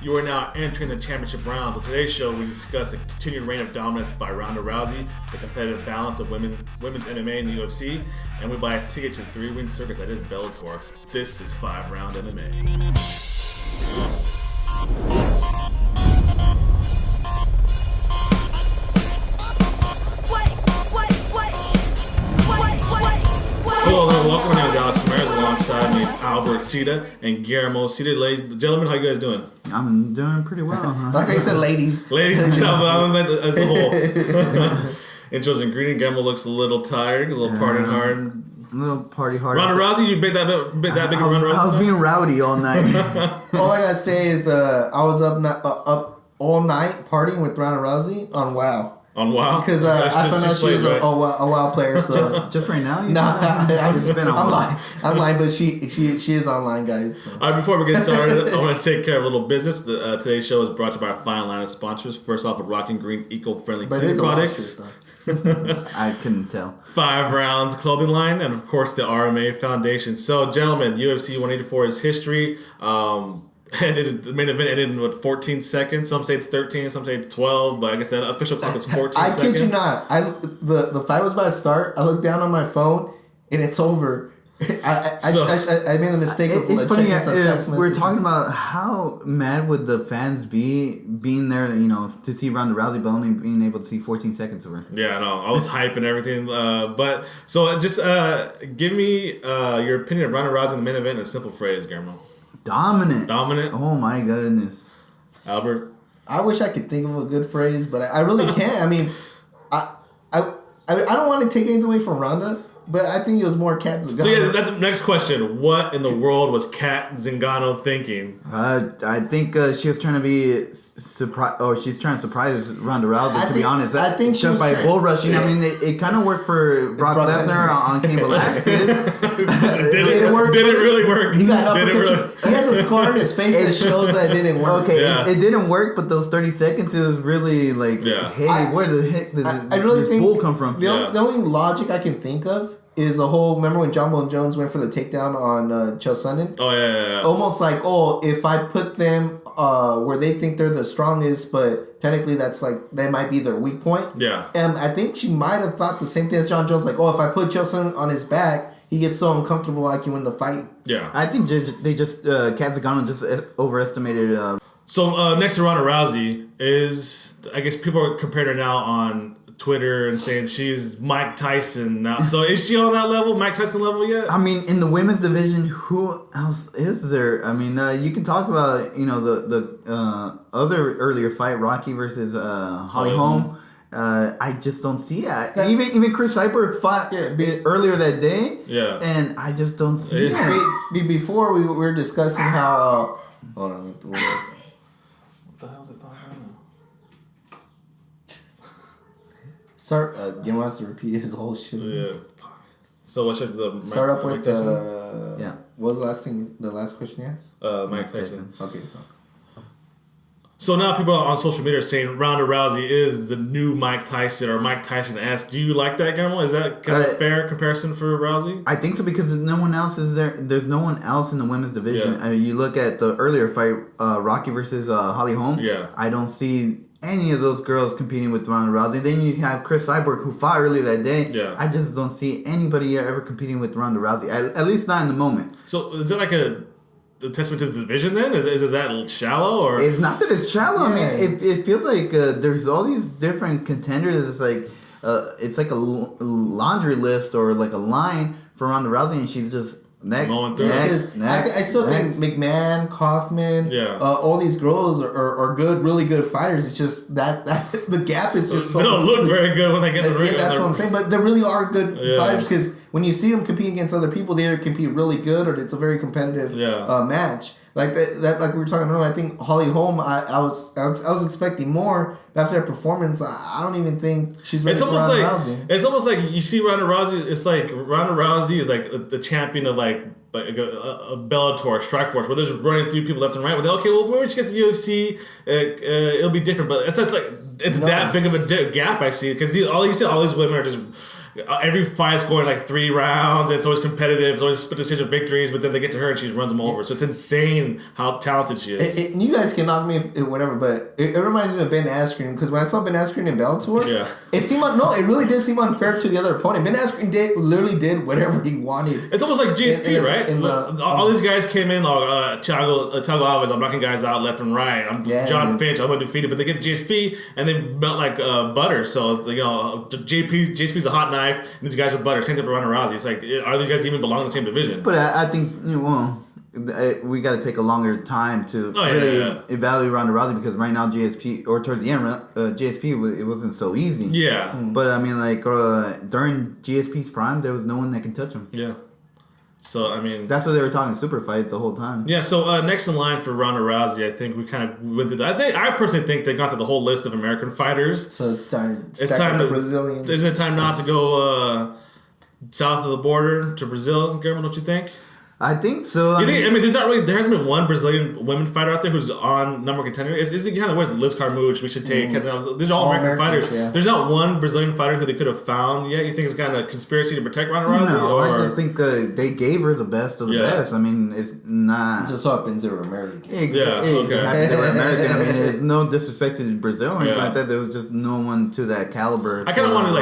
You are now entering the championship rounds. On today's show, we discuss a continued reign of dominance by Ronda Rousey, the competitive balance of women's MMA in the UFC, and we buy a ticket to the three-win circus that is Bellator. This is 5 Round MMA. Hello, welcome. My name is Alex Ramirez. Alongside me is Albert Cita and Guillermo Cita. Ladies and gentlemen, how you guys doing? I'm doing pretty well. Huh? Like I said, ladies. Ladies and gentlemen, I'm meant as a whole. Intros and greeting. Guillermo looks a little tired, a little partying hard. A little party hard. Ronda Rousey, you big that big Ronda Rousey? I was being rowdy all night. All I gotta say is I was up all night partying with Ronda Rousey on WoW. On WoW? Because I found out she was a WoW player. So just right now? I'm lying, but she is online, guys. So. All right, before we get started, I want to take care of a little business. Today's show is brought to you by our fine line of sponsors. First off, with Rock and Green eco-friendly cleaning products. I couldn't tell. 5 Rounds clothing line, and of course the RMA Foundation. So, gentlemen, UFC 184 is history. The main event ended in 14 seconds. Some say it's 13, some say it's 12, but I guess the official clock is 14 seconds. I kid you not. The fight was about to start. I looked down on my phone, and it's over. I made the mistake of it's funny, checking some text messages. We're talking about how mad would the fans be being there, to see Ronda Rousey, but only being able to see 14 seconds of her. Yeah, I know. All this hype and everything. But just give me your opinion of Ronda Rousey in the main event in a simple phrase, Guillermo. Dominant. Oh my goodness. Albert? I wish I could think of a good phrase, but I really can't. I mean, I don't want to take anything away from Ronda, but I think it was more Kat Zingano. So yeah, that's the next question. What in the world was Kat Zingano thinking? I think she was trying to be surprised, or she's trying to surprise Ronda Rousey. To be honest, I think she was by bull rushing. Yeah. I mean, it kind of worked for Brock Lesnar on Cain Velasquez. Did it work? Did it really work? He got He has a scar in his face that shows that it didn't work. Okay, yeah. it didn't work, but those 30 seconds, it was really like, hey, where the heck did this bull come from? The only logic I can think of is the whole, remember when John Bone Jones went for the takedown on Chael Sonnen? Oh, yeah. Almost like, if I put them where they think they're the strongest, but technically that's like, that might be their weak point. Yeah. And I think she might have thought the same thing as John Jones, like, if I put Chael Sonnen on his back, he gets so uncomfortable I can win the fight. Yeah. I think they just, Kat Zingano just overestimated. So next to Ronda Rousey is, I guess people are comparing her now on Twitter and saying she's Mike Tyson now. So is she on that level, Mike Tyson level yet? I mean, in the women's division, who else is there? I mean, you can talk about the other earlier fight, Rocky versus Holly Holm. I just don't see that. Even Chris Cyborg fought earlier that day. Yeah, and I just don't see that. Before we were discussing how. Hold on. What the hell is it? Start. You wants to repeat his whole shit. Yeah. So what should the start up with the? Yeah. What was the last thing? The last question you asked? Mike Tyson. Okay. So now people on social media are saying Ronda Rousey is the new Mike Tyson or Mike Tyson-esque. Do you like that, Guillermo? Is that kind of a fair comparison for Rousey? I think so because no one else is there. There's no one else in the women's division. Yeah. I mean, you look at the earlier fight, Rocky versus Holly Holm. Yeah. I don't see any of those girls competing with Ronda Rousey. Then you have Chris Cyborg who fought earlier that day. Yeah. I just don't see anybody ever competing with Ronda Rousey. At least not in the moment. So is it like a testament to the division then? Is it that shallow or? It's not that it's shallow. Yeah. I mean, it feels like there's all these different contenders. It's like a laundry list or like a line for Ronda Rousey, and she's just next. I still think McMahon, Kaufman, all these girls are good, really good fighters. It's just that the gap is just so. They don't look very good when they get in the ring. That's what I'm saying, but they really are good fighters because when you see them competing against other people, they either compete really good or it's a very competitive match. Like that, like we were talking earlier. I think Holly Holm. I was expecting more, but after that performance, I don't even think she's ready for Ronda Rousey. It's almost like you see Ronda Rousey. It's like Ronda Rousey is like the champion of like a Bellator, Strikeforce, where they're just running through people left and right. With okay, well, when she gets to UFC, it'll be different. But it's like that big of a gap I see because all these women are just every fight's going like 3 rounds. It's always competitive. It's always split decision victories. But then they get to her and she runs them over. So it's insane how talented she is. You guys can knock me whatever, but it reminds me of Ben Askren because when I saw Ben Askren in Bellator, it seemed it really did seem unfair to the other opponent. Ben Askren literally did whatever he wanted. It's almost like GSP, right? All these guys came in, Thiago Alves, I'm knocking guys out left and right. I'm John Finch, I'm undefeated, but they get GSP and they melt like butter. So GSP's a hot knife. And these guys are butter. Same thing for Ronda Rousey. It's like, are these guys even belong in the same division? But I think, we got to take a longer time to evaluate Ronda Rousey because right now GSP, or towards the end, GSP, it wasn't so easy. Yeah. But I mean, like, during GSP's prime, there was no one that could touch him. Yeah. So, I mean... That's what they were talking super fight the whole time. Yeah, so next in line for Ronda Rousey, I think we kind of went through that. I personally think they got to the whole list of American fighters. So it's time to Brazilians. Isn't it time now to go south of the border to Brazil, Guillermo, don't you think? I think so. There hasn't been one Brazilian women fighter out there who's on number one contender. It's kind of where's Liz Carmouche, we should take. These are all American fighters. Yeah. There's not one Brazilian fighter who they could have found yet. You think it's kind of a conspiracy to protect Ronda Rousey? No, I just think they gave her the best of the best. I mean, it's not. It just so happens they were American. Exactly. They were American. I mean, it's no disrespect to Brazil or anything like that. There was just no one to that caliber. I kind of wanted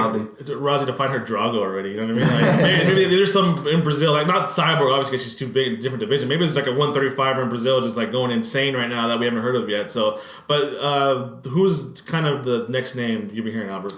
Rousey to find her Drago already. You know what I mean? Like, maybe there's some in Brazil, like not Cyborg, obviously, because she's too big in a different division. Maybe there's like a 135er in Brazil just like going insane right now that we haven't heard of yet. So, but who's kind of the next name you'll be hearing, Albert?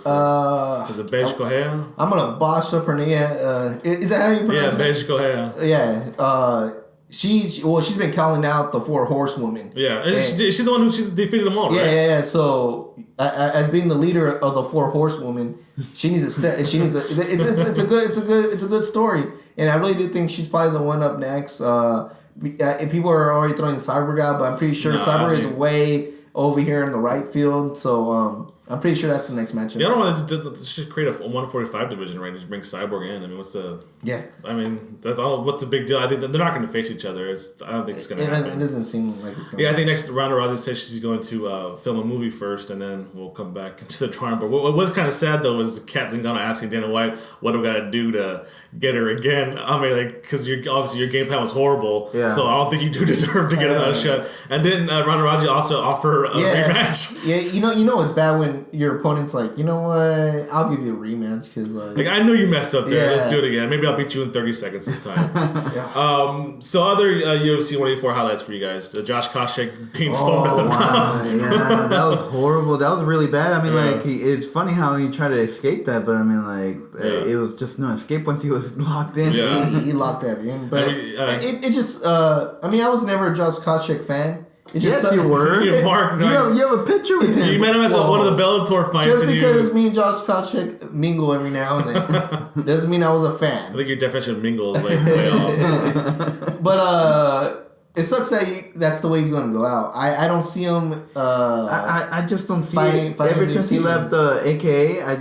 Is it Beige Correa? I'm gonna bosh up her name. Is that how you pronounce it? Yeah, Beige Correa. Yeah. She's been calling out the 4 horsewomen. Yeah, she's the one who she's defeated them all. Yeah. So as being the leader of the 4 horsewomen, she needs a step. It's a good story, and I really do think she's probably the one up next. People are already throwing Cyborg out, but I'm pretty sure Cyborg is way over here in the right field. So I'm pretty sure that's the next matchup. Yeah, I don't want to just create a 145 division, right? Just bring Cyborg in. I mean, what's the... Yeah. I mean, that's all. What's the big deal? I think they're not going to face each other. I don't think it's going to happen. It doesn't seem like it's going to happen. I think next Ronda Rousey says she's going to film a movie first, and then we'll come back into the drawing board. What was kind of sad, though, was Kat Zingano asking Dana White, what do we got to do to get her again? I mean, like, because obviously your game plan was horrible, so I don't think you do deserve to get another shot. And then Ronda Rousey also offer a rematch. Yeah, you know it's bad when your opponent's like, you know what, I'll give you a rematch because like I knew you messed up there. Let's do it again. Maybe I'll beat you in 30 seconds this time. So other UFC 184 highlights for you guys. Josh Koscheck being foamed at the mouth. Yeah, that was horrible. That was really bad. I mean, it's funny how he tried to escape that, but I mean, it was just no escape once he was locked in. Yeah. He locked that in. But it just, I mean, I was never a Josh Koscheck fan. Yes, you were. You have a picture with him. You met him at one of the Bellator fights. Just because me and Josh Koscheck mingle every now and then doesn't mean I was a fan. I think your definition of mingle is way off. But it sucks that that's the way he's going to go out. I don't see him. I just don't see it. Ever since he left AKA, I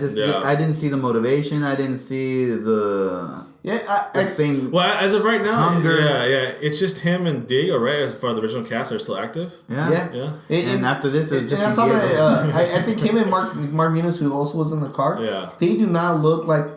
didn't see the motivation. I didn't see the. I think. Well, as of right now, hunger. It's just him and Diego, right? As far as the original cast are still active. Yeah. And after this, it's just. And I think him and Mark Muniz, who also was in the car. Yeah. They do not look like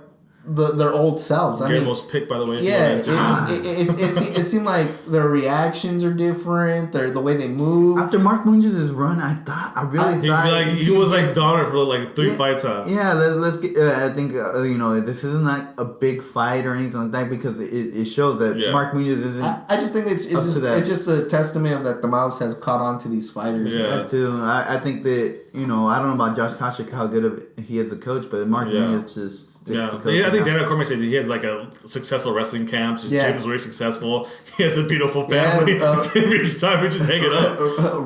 their old selves. I mean, most picked, by the way. Yeah, it seemed like their reactions are different. The way they move. After Mark Muniz's run, I really thought he was like dominant for like 3 fights. Yeah, let's get. I think this isn't like a big fight or anything like that because it shows that Mark Muniz isn't. I just think it's just a testament of that the mouse has caught on to these fighters. Yeah, that too. I think that I don't know about Josh Koscheck how good he is a coach, but Mark Muniz just. I think Daniel Cormier said he has like a successful wrestling camp. His gym is very successful. He has a beautiful family. Every time we just hang it up. The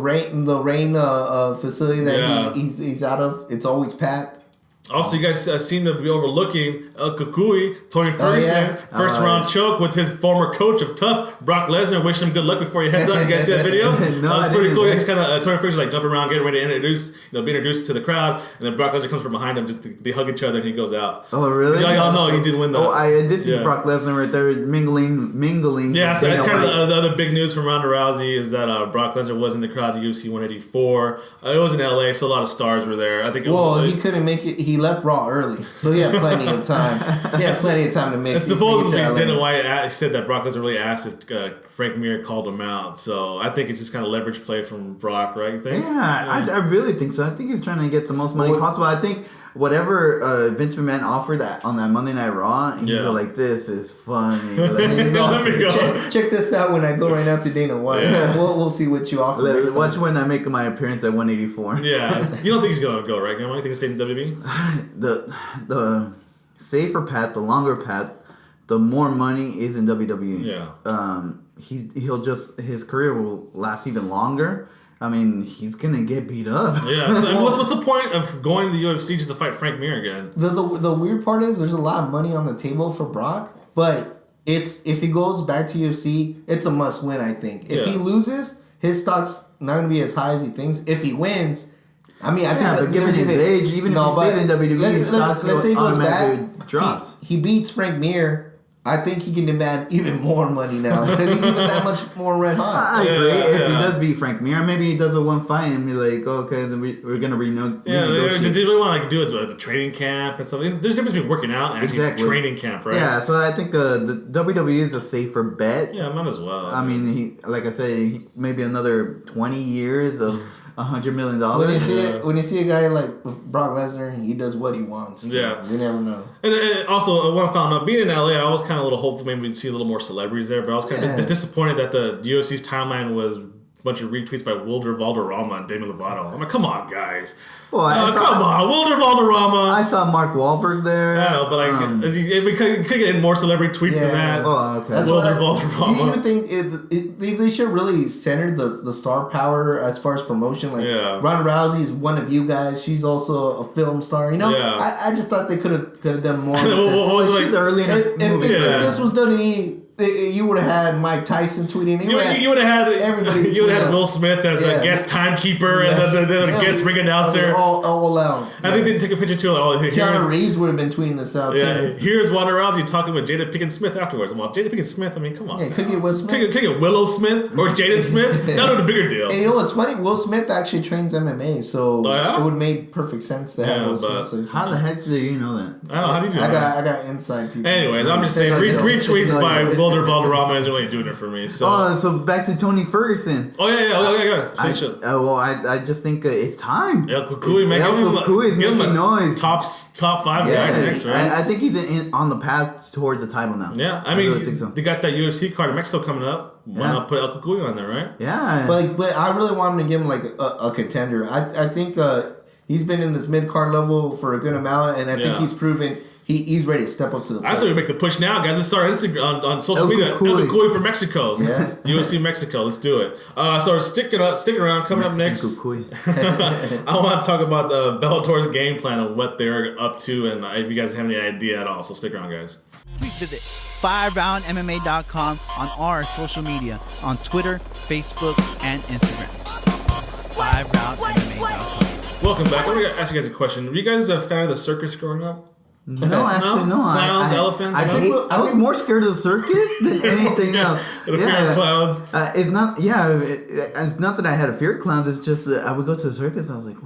rain facility that he's out of, it's always packed. Also, you guys seem to be overlooking El Kukui, Tony Ferguson, first round choke with his former coach of Tough, Brock Lesnar. Wish him good luck before he heads up. You guys see that video? No, that was pretty cool. He's kind of Tony Ferguson's like jumping around, getting ready to be introduced to the crowd, and then Brock Lesnar comes from behind him. They hug each other, and he goes out. Oh, really? Y'all know he did win that. Oh, I did see Brock Lesnar right there mingling. Yeah, so kind of the other big news from Ronda Rousey is that Brock Lesnar was in the crowd at UFC 184. It was in LA, so a lot of stars were there. I think. He couldn't make it. he left Raw early, so he had plenty of time. He had plenty of time to make. And supposedly Dana White said that Brock doesn't really ask if Frank Mir called him out. So I think it's just kind of leverage play from Brock, right? You think? Yeah, I really think so. I think he's trying to get the most money possible. I think whatever Vince McMahon offered on that Monday Night Raw, and you go like, this is funny. Like, let me go. Check this out when I go right now to Dana White. Yeah. We'll see what you offer. Watch when I make my appearance at 184. Yeah. You don't think he's going to go, right? You don't think he's staying in WWE? The safer path, the longer path, the more money is in WWE. Yeah. His career will last even longer. I mean, he's gonna get beat up. Yeah. So what's the point of going to the UFC just to fight Frank Mir again? The weird part is there's a lot of money on the table for Brock, but if he goes back to UFC, it's a must win. I think if he loses, his stock's not gonna be as high as he thinks. If he wins, I mean, I think but given his age, even if he stays in WWE, let's say he goes back, drops. He beats Frank Mir. I think he can demand even more money now because he's even that much more red hot. I agree. If he does beat Frank Mir, maybe he does a one fight and be like, okay, then we're gonna renegotiate. Did they really want to do it at the training camp and stuff? There's a difference between working out and actually training camp, right? Yeah, so I think the WWE is a safer bet. Yeah, might as well. I mean, like I said, maybe another 20 years of $100 million. When you see a guy like Brock Lesnar, he does what he wants. Yeah, you never know. And also, when I found out being in LA, I was kind of a little hopeful maybe we'd see a little more celebrities there, but I was kind of disappointed that the UFC's timeline was a bunch of retweets by Wilder Valderrama and Demi Lovato. I'm like, come on, guys. Well, come on, Wilder Valderrama. I saw Mark Wahlberg there. I know, but like, we could get more celebrity tweets than that. Oh, okay. That's Wilder Valderrama. You even think they should really center the star power as far as promotion. Like, Ronda Rousey is one of you guys. She's also a film star. You know, I just thought they could have done more. She's early in the movie. If this was WWE, you would have had Mike Tyson tweeting. You would have had everybody. You would have had Will Smith as a guest timekeeper and the guest ring announcer. All out. I think they took a picture too. Like, Keanu Reeves would have been tweeting this out too. Here's Ronda Rousey talking with Jada Pinkett Smith afterwards. Well, Jada Pinkett Smith. I mean, come on. Yeah, could get Will Smith. Could get Willow Smith or Jaden Smith. Not a bigger deal. And you know what's funny? Will Smith actually trains MMA, so it would make perfect sense to have Will Smith. How the heck do you know that? I don't know. How do you do that? I got inside people. Anyways, I'm just saying retweets by Wilder Valderrama isn't really doing it for me. So back to Tony Ferguson. I just think it's time. El Cucuy, man. El Cucuy is making noise. Top 5 guy next, right? I think he's on the path towards the title now. Yeah, I mean, really think so. They got that UFC card in Mexico coming up. Why not put El Cucuy on there, right? Yeah. But I really want him to give him like a contender. I think he's been in this mid-card level for a good amount, and I think he's proven he's ready to step up to the plate. I say we make the push now, guys. Let's start Instagram on social media. El Cucuy for Mexico. Yeah. UFC Mexico. Let's do it. So stick around. Coming up next, I want to talk about the Bellator's game plan and what they're up to, and if you guys have any idea at all. So stick around, guys. Please visit FiveRoundMMA.com on our social media on Twitter, Facebook, and Instagram. FiveRoundMMA.com. Welcome back. I'm going to ask you guys a question. Were you guys a fan of the circus growing up? No, actually, no. Clowns, elephants. I was more scared of the circus than anything else. Clowns. It's not. Yeah, it's not that I had a fear of clowns. It's just I would go to the circus. I was like,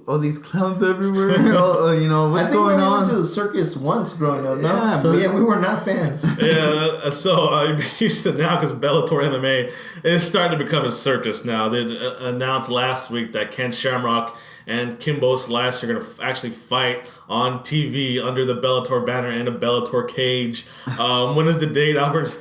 all these clowns everywhere. What's going on? I went to the circus once growing up. Yeah, so we were not fans. So I'm used to now because Bellator MMA is starting to become a circus now. They announced last week that Ken Shamrock and Kimbo Slice are going to actually fight on TV under the Bellator banner in a Bellator cage. When is the date, Albert?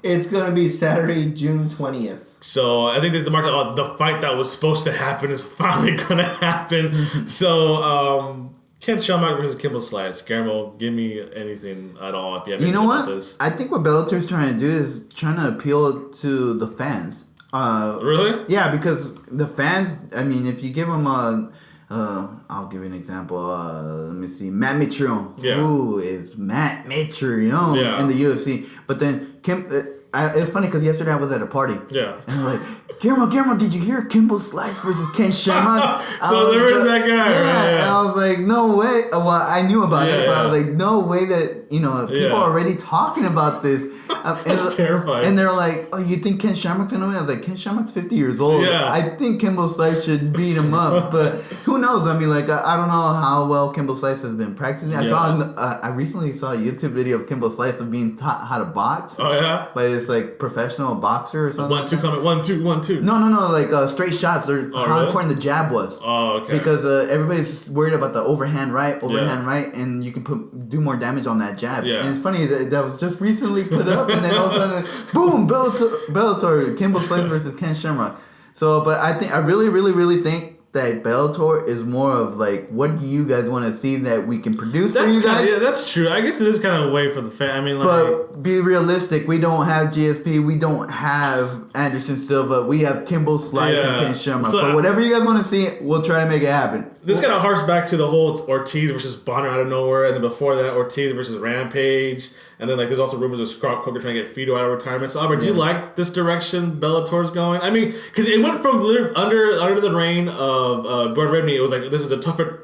It's going to be Saturday, June 20th. So I think that the fight that was supposed to happen is finally going to happen. So Ken Shamrock versus Kimbo Slice. Guillermo, give me anything at all if you have anything about this. I think what Bellator's trying to do is trying to appeal to the fans. Really? Yeah, because the fans, I mean, if you give them I'll give you an example. Let me see. Matt Mitrione. Yeah. Who is Matt Mitrione in the UFC? But then Kim... it's funny because yesterday I was at a party. Yeah. And like Guillermo, did you hear Kimbo Slice versus Ken Shamrock? So there is that guy, right? And I was like, no way. Well, I knew about it, but I was like, no way that, people are already talking about this. That's terrifying. And they're like, oh, you think Ken Shamrock's going to win? I was like, Ken Shamrock's 50 years old. Yeah. I think Kimbo Slice should beat him up. But who knows? I mean, like, I don't know how well Kimbo Slice has been practicing. I recently saw a YouTube video of Kimbo Slice of being taught how to box. Oh, yeah? By this, like, professional boxer or something. 1-2 coming. 1-2. No, like straight shots. They're how important the jab was. Oh, okay. Because everybody's worried about the overhand right, and you can do more damage on that jab. Yeah. And it's funny that was just recently put up, and then all of a sudden, boom, Bellator, Kimbo Slice versus Ken Shamrock. So, but I really, really, really think that Bellator is more of like, what do you guys want to see that we can produce for you guys? Yeah, that's true. I guess it is kind of a way for the fan. I mean, like, but be realistic. We don't have GSP. We don't have Anderson Silva. We have Kimbo Slice and Ken Shamrock. So but whatever you guys want to see, we'll try to make it happen. This kind of harks back to the whole Ortiz versus Bonner out of nowhere, and then before that, Ortiz versus Rampage. And then, like, there's also rumors of Scott Coker trying to get Fido out of retirement. So, Albert, do you like this direction Bellator's going? I mean, because it went from under the reign of Gordon Redney, it was like, this is the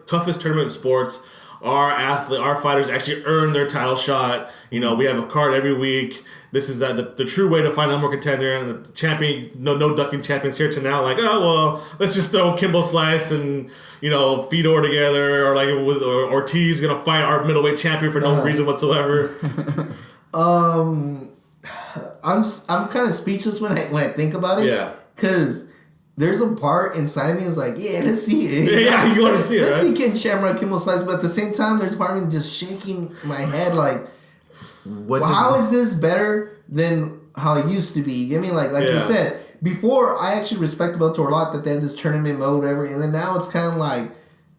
toughest tournament in sports. Our fighters actually earn their title shot. We have a card every week. This is the true way to find a number one contender, and the champion, no ducking champions here to now. Like, oh well, let's just throw Kimbo Slice and Fedor together, or like or Ortiz gonna fight our middleweight champion for no reason whatsoever. I'm kind of speechless when I think about it. Yeah, because there's a part inside me that's like, yeah, let's see it. Yeah, you want to see it, Let's right? see Ken Shamrock, Kimbo Slice, but at the same time, there's a part of me just shaking my head like, how is this better than how it used to be? I mean, like you said, before I actually respect Bellator a lot that they had this tournament mode, whatever, and then now it's kind of like,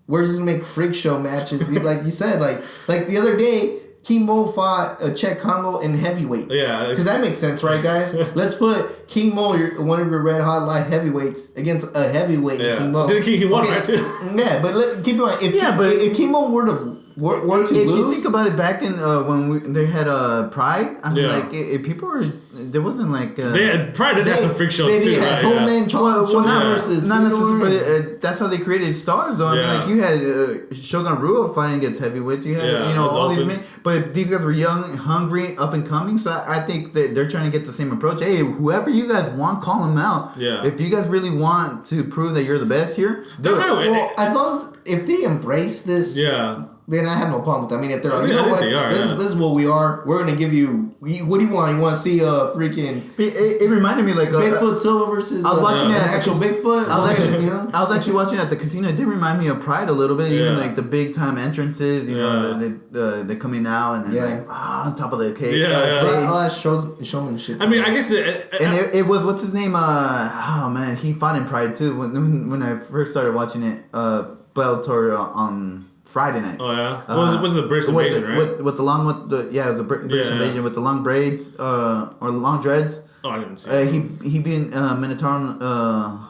we're just gonna make freak show matches. Like you said, like the other day, King Mo fought Czech Congo in heavyweight. Yeah. Because that makes sense, right, guys? Let's put King Mo, one of your red hot light heavyweights, against a heavyweight King Mo. Did he won, right, too? Yeah, but keep in mind, if King Mo were to lose... If you think about it, back in when they had Pride, I mean, like, if people were... There wasn't like... Pride did have some freak shows, too, right? Homeman, versus... Not necessarily, but that's how they created stars, though. I mean, like, you had Shogun Rua fighting against heavyweights. You had, all these men. But these guys were young, hungry, up and coming. So I think that they're trying to get the same approach. Hey, whoever you guys want, call them out. Yeah. If you guys really want to prove that you're the best here, do it. Well, as long as... If they embrace this... Yeah. Then I have no problem with that. I mean, if they're like, you know what, this is what we are. We're gonna give you. What do you want? You want to see a freaking? It reminded me like Bigfoot Silva versus I was watching an actual Bigfoot. I was actually watching at the casino. It did remind me of Pride a little bit. Even like the big time entrances. They're coming out and then like on top of the cake. All that showmanship. I mean, I guess it was what's his name? Oh man, he fought in Pride too. When I first started watching it, Bellator on Friday night. Oh yeah, was the British invasion, right? It was the British invasion with the long braids or long dreads. Oh, I didn't see it. He beat Minotauro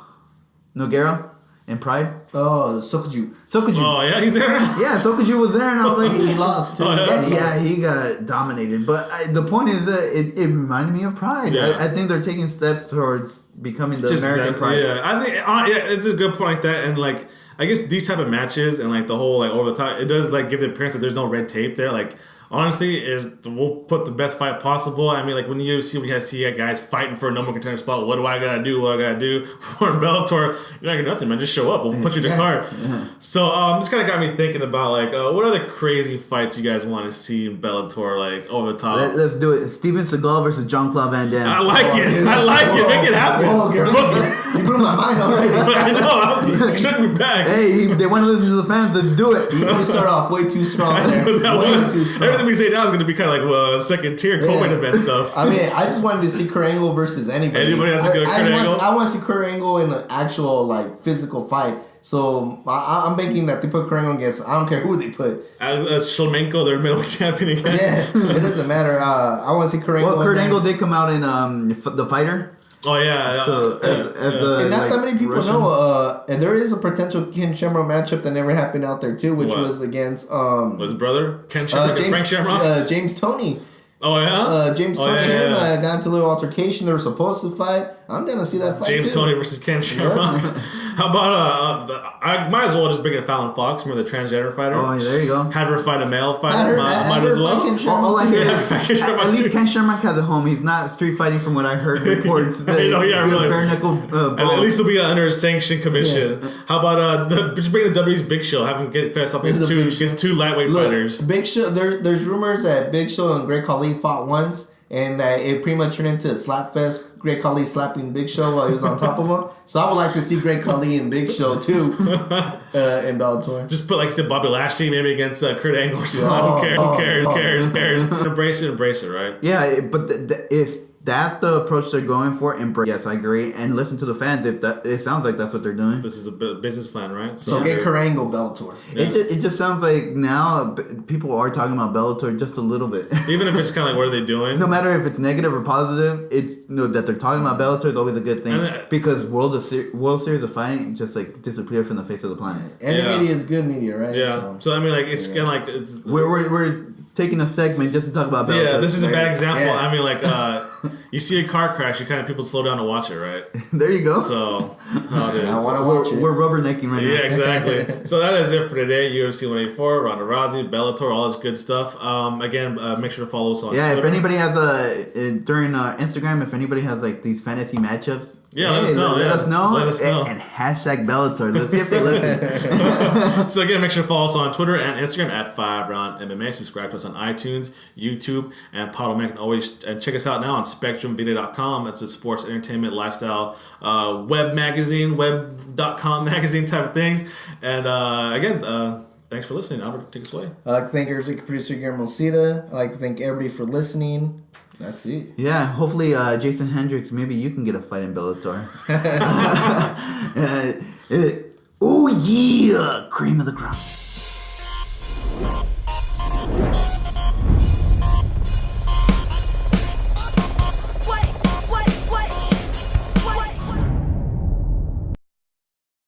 Nogueira in Pride. Oh, Sokoju. Oh yeah, he's there. Yeah, Sokoju was there, and I was like, he lost too. He got dominated. But the point is that it reminded me of Pride. Yeah. I think they're taking steps towards becoming the American Pride. Yeah, I think it's a good point like that, and like. I guess these type of matches and like the whole like over the top, it does like give the appearance that there's no red tape there. Like honestly, we'll put the best fight possible. I mean, like when you see guys fighting for a number one contender spot, what do I gotta do? What I gotta do? For Bellator, you're not gonna nothing, man. Just show up. We'll put you in the card. Yeah. So this kind of got me thinking about like what other crazy fights you guys want to see in Bellator, like over the top. Let's do it. Steven Seagal versus Jean-Claude Van Damme. I like it. I like it. Make it happen. You blew my mind already. I know. I took me back. Hey, they want to listen to the fans to do it. You start off way too strong there. Way too strong. Everything we say now is going to be kind of like second tier co-main event stuff. I mean, I just wanted to see Kurt Angle versus anybody. Anybody has to go Kurt Angle? I want to see Kurt Angle in an actual like physical fight. So I'm thinking that they put Kurt Angle against, I don't care who they put. As Shlemenko, their middleweight champion again. Yeah, it doesn't matter. I want to see Kurt Angle. Well, Kurt Angle did come out in The Fighter. Oh yeah. So and not that many people Russian. Know. And there is a potential Ken Shamrock matchup that never happened out there too, which was against was his brother Ken Shamrock, Frank Shamrock, James Toney. Oh yeah. James Toney and him got into a little altercation. They were supposed to fight. I'm gonna see that fight James too. Toney versus Ken Shamrock. How about I might as well just bring in Fallon Fox, remember the transgender fighter? Oh, there you go. Have her fight a male fighter. Might as well. All I hear is, at least Ken Shamrock has a home. He's not street fighting from what I heard reports. Really. Bare knuckle and at least he'll be under a sanctioned commission. Yeah. How about just bring the WWE's Big Show? Have him get face off against two lightweight fighters. Big Show. There's rumors that Big Show and Great Khali fought once, and that it pretty much turned into a slap fest. Great Khali slapping Big Show while he was on top of him. So I would like to see Great Khali and Big Show too in Bellator. Just put, like I said, Bobby Lashley maybe against Kurt Angle. Who cares? Embrace it, right? Yeah, but if that's the approach they're going for, embrace. Yes, I agree. And listen to the fans. If that, it sounds like that's what they're doing. This is a business plan, right? So get Kurt Angle Bellator. Yeah. It just sounds like now people are talking about Bellator just a little bit. Even if it's kind of like, what are they doing? No matter if it's negative or positive, it's that they're talking about Bellator is always a good thing, because World Series of Fighting just like disappeared from the face of the planet. And the media is good media, right? Yeah. So I mean, like it's kind of like it's we're taking a segment just to talk about Bellator. Yeah, this is a bad example. Yeah. I mean, like, you see a car crash, people slow down to watch it, right? There you go. So, how it is. I want to watch it. We're rubbernecking right now. Yeah, exactly. So that is it for today. UFC 184, Ronda Rousey, Bellator, all this good stuff. Again, make sure to follow us on Twitter. If anybody has during Instagram, if anybody has like these fantasy matchups, let us know. Let us know. And hashtag Bellator. Let's see if they listen. So again, make sure to follow us on Twitter and Instagram at FiveRoundMMA. Subscribe to us on iTunes, YouTube, and Podomatic. And always check us out now on SpectrumVideo.com. That's a sports, entertainment, lifestyle, web magazine, web.com magazine type of things. And again, thanks for listening. Albert, take us away. I'd like to thank our executive producer, Guillermo Cita. I'd like to thank everybody for listening. That's it. Yeah, hopefully Jason Hendricks, maybe you can get a fight in Bellator. Oh yeah, cream of the crop.